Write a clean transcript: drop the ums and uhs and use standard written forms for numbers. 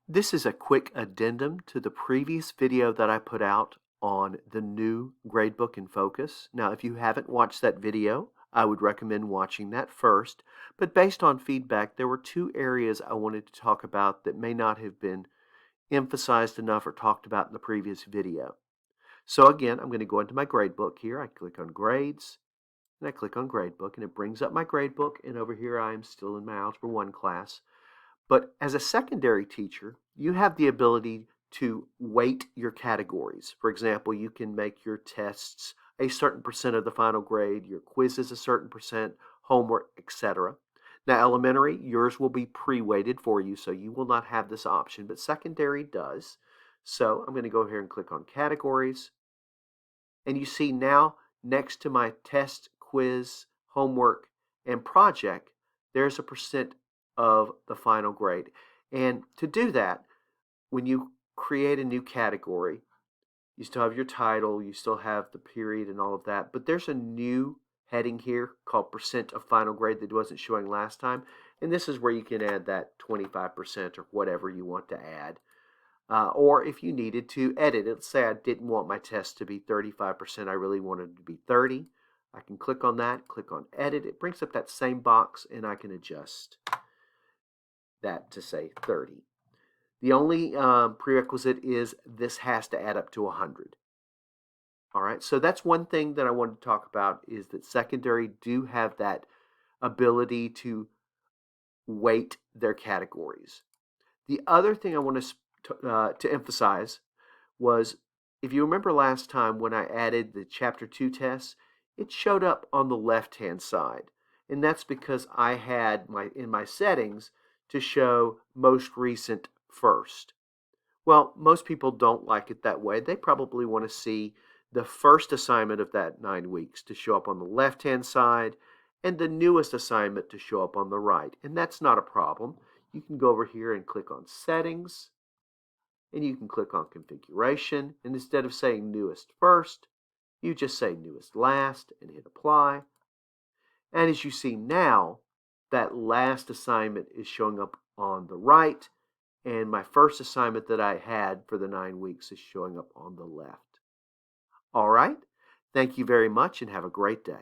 This is a quick addendum to the previous video that I put out on the new Gradebook in Focus. Now, if you haven't watched that video, I would recommend watching that first. But based on feedback, there were two areas I wanted to talk about that may not have been emphasized enough or talked about in the previous video. So again, I'm going to go into my Gradebook here. I click on Grades, and I click on Gradebook, and it brings up my Gradebook. And over here, I am still in my Algebra 1 class. But as a secondary teacher, you have the ability to weight your categories. For example, you can make your tests a certain percent of the final grade, your quizzes a certain percent, homework, etc. Now, elementary, yours will be pre-weighted for you, so you will not have this option, but secondary does. So I'm going to go here and click on categories. And you see now, next to my test, quiz, homework, and project, there's a percent of the final grade. And to do that, when you create a new category, you still have your title, you still have the period and all of that, but there's a new heading here called percent of final grade that wasn't showing last time. And this is where you can add that 25% or whatever you want to add. Or if you needed to edit it, let's say I didn't want my test to be 35%, I really wanted it to be 30. I can click on that, click on edit. It brings up that same box and I can adjust that to say 30. The only prerequisite is this has to add up to 100. All right, so that's one thing that I wanted to talk about is that secondary do have that ability to weight their categories. The other thing I want to emphasize was, if you remember last time when I added the Chapter 2 tests, it showed up on the left-hand side. And that's because I had in my settings to show most recent first. Well, most people don't like it that way. They probably want to see the first assignment of that 9 weeks to show up on the left-hand side and the newest assignment to show up on the right. And that's not a problem. You can go over here and click on Settings, and you can click on Configuration. And instead of saying newest first, you just say newest last and hit Apply. And as you see now, that last assignment is showing up on the right, and my first assignment that I had for the 9 weeks is showing up on the left. All right, thank you very much and have a great day.